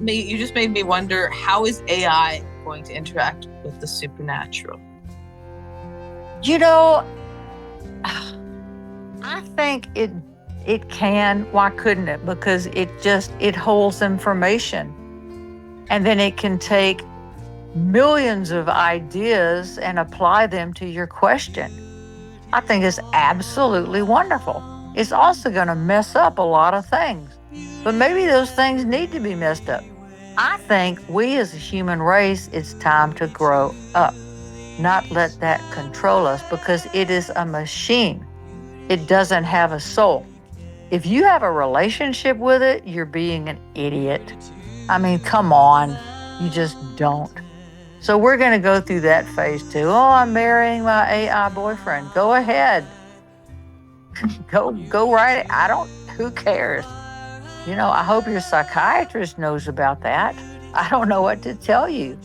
You just made me wonder, how is AI going to interact with the supernatural? You know, I think it can. Why couldn't it? Because it holds information. And then it can take millions of ideas and apply them to your question. I think it's absolutely wonderful. It's also going to mess up a lot of things, but maybe those things need to be messed up. I think we as a human race, it's time to grow up, not let that control us because it is a machine. It doesn't have a soul. If you have a relationship with it, you're being an idiot. I mean, come on. You just don't. So we're going to go through that phase too. Oh, I'm marrying my AI boyfriend. Go ahead. Go right. I don't, who cares? I hope your psychiatrist knows about that. I don't know what to tell you.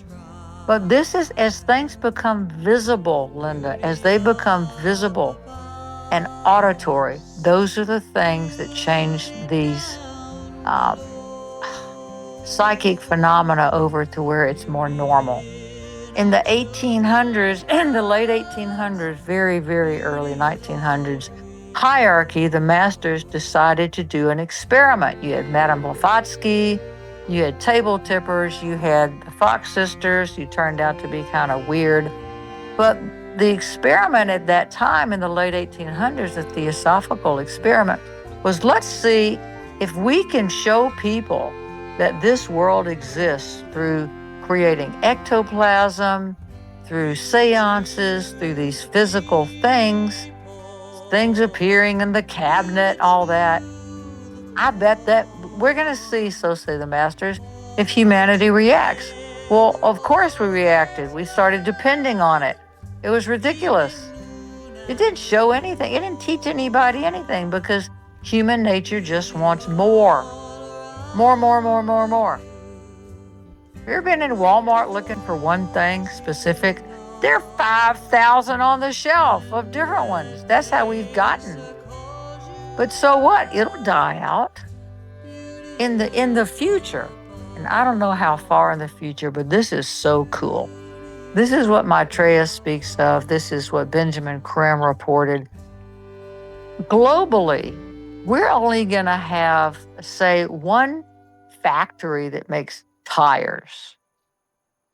But this is as things become visible, Linda, as they become visible and auditory, those are the things that change these uh, psychic phenomena over to where it's more normal. In the 1800s, in the late 1800s, very, very early 1900s, hierarchy, the masters decided to do an experiment. You had Madame Blavatsky, you had table tippers, you had the Fox sisters, who turned out to be kind of weird. But the experiment at that time in the late 1800s, the theosophical experiment, was let's see if we can show people that this world exists through creating ectoplasm, through seances, through these physical things appearing in the cabinet, all that. I bet that we're going to see, so say the masters, if humanity reacts. Well, of course we reacted. We started depending on it. It was ridiculous. It didn't show anything, it didn't teach anybody anything because human nature just wants more. More, more, more, more, more. Have you ever been in Walmart looking for one thing specific? There are 5,000 on the shelf of different ones. That's how we've gotten. But so what? It'll die out in the future. And I don't know how far in the future, but this is so cool. This is what Maitreya speaks of. This is what Benjamin Creme reported. Globally, we're only going to have, say, one factory that makes tires.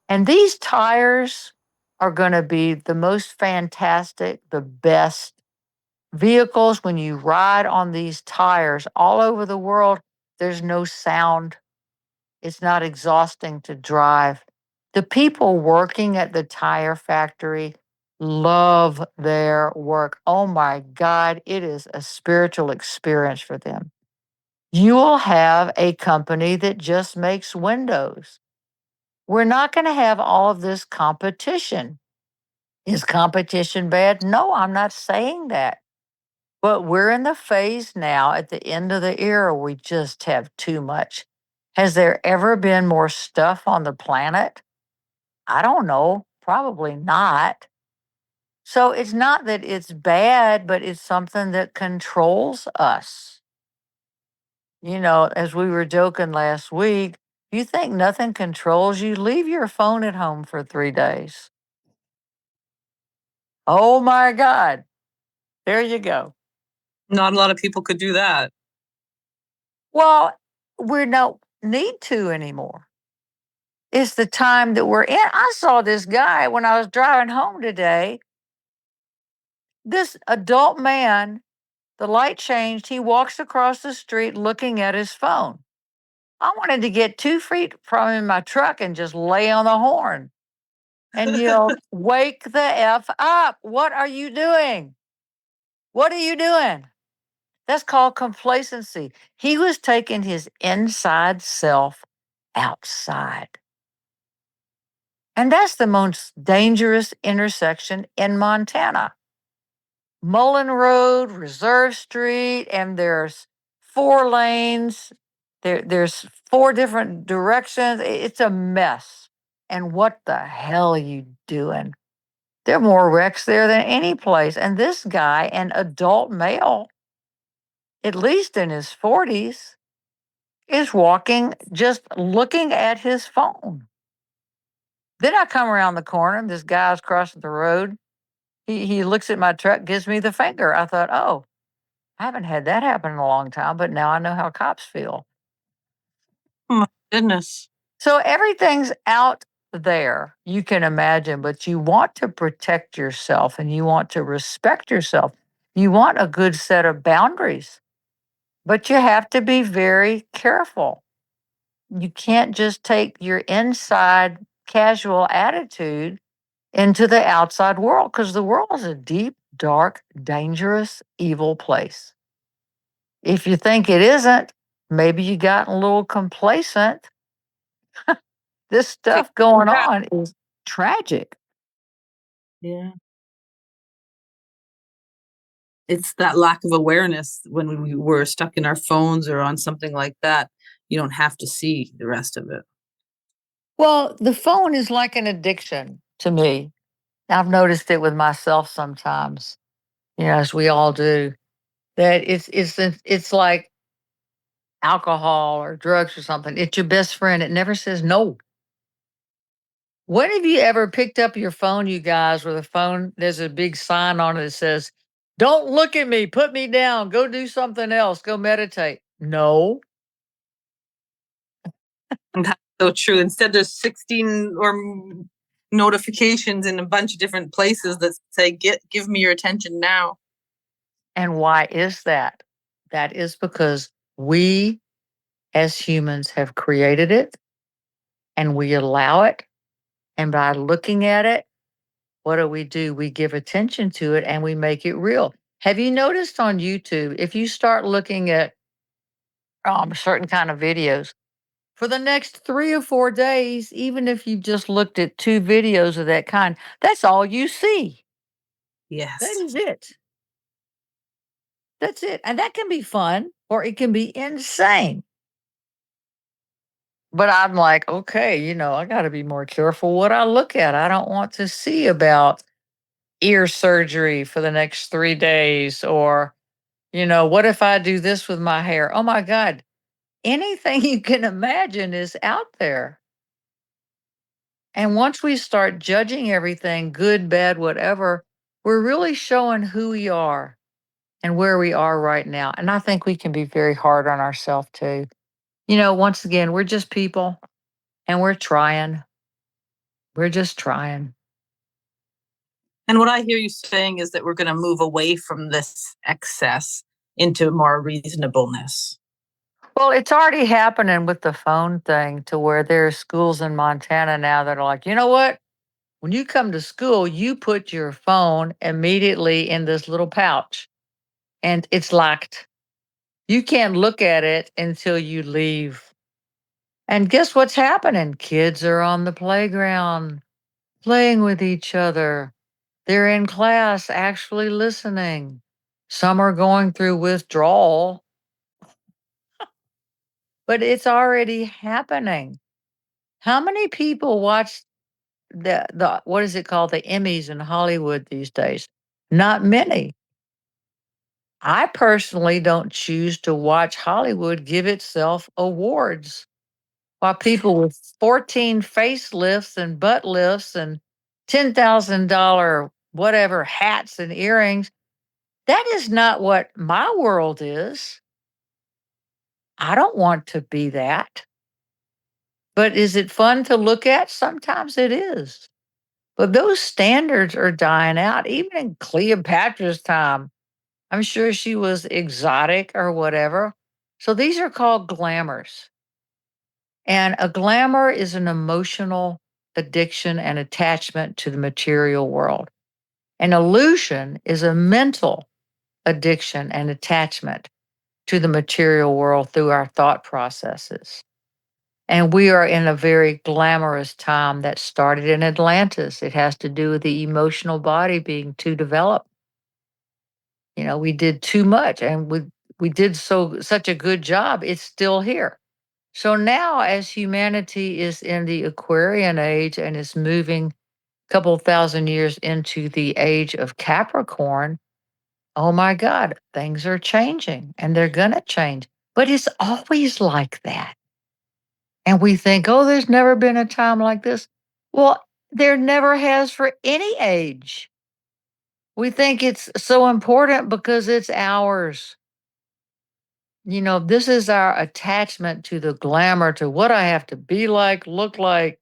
And these tires are going to be the most fantastic, the best vehicles. When you ride on these tires all over the world, there's no sound. It's not exhausting to drive. The people working at the tire factory love their work. Oh my God, it is a spiritual experience for them. You will have a company that just makes windows. We're not going to have all of this competition. Is competition bad? No, I'm not saying that. But we're in the phase now at the end of the era, we just have too much. Has there ever been more stuff on the planet? I don't know. Probably not. So it's not that it's bad, but it's something that controls us. As we were joking last week, you think nothing controls you, leave your phone at home for 3 days. Oh my God. There you go. Not a lot of people could do that. Well, we don't need to anymore. It's the time that we're in. I saw this guy when I was driving home today. This adult man, the light changed. He walks across the street looking at his phone. I wanted to get 2 feet from him in my truck and just lay on the horn and yell, "Wake the F up. What are you doing? What are you doing?" That's called complacency. He was taking his inside self outside. And that's the most dangerous intersection in Montana. Mullen Road, Reserve Street, and there's 4 lanes. There's 4 different directions. It's a mess. And what the hell are you doing? There are more wrecks there than any place. And this guy, an adult male, at least in his 40s, is walking, just looking at his phone. Then I come around the corner and this guy's crossing the road. He looks at my truck, gives me the finger. I thought, oh, I haven't had that happen in a long time, but now I know how cops feel. Oh my goodness. So everything's out there, you can imagine, but you want to protect yourself and you want to respect yourself. You want a good set of boundaries, but you have to be very careful. You can't just take your inside casual attitude into the outside world because the world is a deep, dark, dangerous, evil place. If you think it isn't, maybe you gotten a little complacent. This Take stuff going that. on is tragic. Yeah. It's that lack of awareness when we were stuck in our phones or on something like that. You don't have to see the rest of it. Well, the phone is like an addiction to me. I've noticed it with myself sometimes, as we all do, that it's like alcohol or drugs or something. It's your best friend. It never says no. When have you ever picked up your phone, you guys, where the phone, there's a big sign on it that says, don't look at me, put me down, go do something else, go meditate? No. And that's so true. Instead, there's 16 or notifications in a bunch of different places that say, give me your attention now. And why is that? That is because we as humans have created it and we allow it. And by looking at it, what do? We give attention to it and we make it real. Have you noticed on YouTube, if you start looking at certain kind of videos, for the next 3 or 4 days, even if you just looked at 2 videos of that kind, that's all you see. That Yes. is it. That's it. And that can be fun or it can be insane. But I'm like, okay, I got to be more careful what I look at. I don't want to see about ear surgery for the next 3 days or, what if I do this with my hair? Oh my God. Anything you can imagine is out there. And once we start judging everything, good, bad, whatever, we're really showing who we are and where we are right now. And I think we can be very hard on ourselves too. Once again, we're just people and we're trying. We're just trying. And what I hear you saying is that we're going to move away from this excess into more reasonableness. Well, it's already happening with the phone thing to where there are schools in Montana now that are like, you know what? When you come to school, you put your phone immediately in this little pouch and it's locked. You can't look at it until you leave. And guess what's happening? Kids are on the playground playing with each other. They're in class actually listening. Some are going through withdrawal, but it's already happening. How many people watch the what is it called? The Emmys in Hollywood these days? Not many. I personally don't choose to watch Hollywood give itself awards while people with 14 facelifts and butt lifts and $10,000 whatever hats and earrings. That is not what my world is. I don't want to be that. But is it fun to look at? Sometimes it is. But those standards are dying out. Even in Cleopatra's time, I'm sure she was exotic or whatever. So these are called glamours. And a glamour is an emotional addiction and attachment to the material world. An illusion is a mental addiction and attachment to the material world through our thought processes. And we are in a very glamorous time that started in Atlantis. It has to do with the emotional body being too developed. We did too much and we did such a good job. It's still here. So now as humanity is in the Aquarian age and is moving a couple thousand years into the age of Capricorn, oh my God, things are changing and they're going to change. But it's always like that. And we think, oh, there's never been a time like this. Well, there never has for any age. We think it's so important because it's ours. This is our attachment to the glamour, to what I have to be like, look like,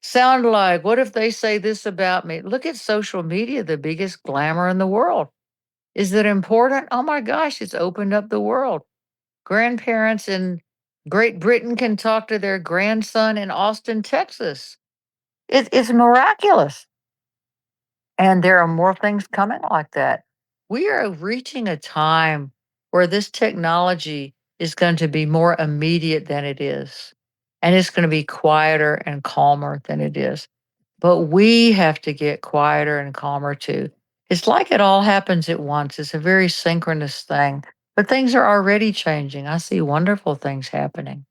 sound like. What if they say this about me? Look at social media, the biggest glamour in the world. Is it important? Oh my gosh, it's opened up the world. Grandparents in Great Britain can talk to their grandson in Austin, Texas. It's miraculous. And there are more things coming like that. We are reaching a time where this technology is going to be more immediate than it is. And it's going to be quieter and calmer than it is. But we have to get quieter and calmer too. It's like it all happens at once. It's a very synchronous thing. But things are already changing. I see wonderful things happening.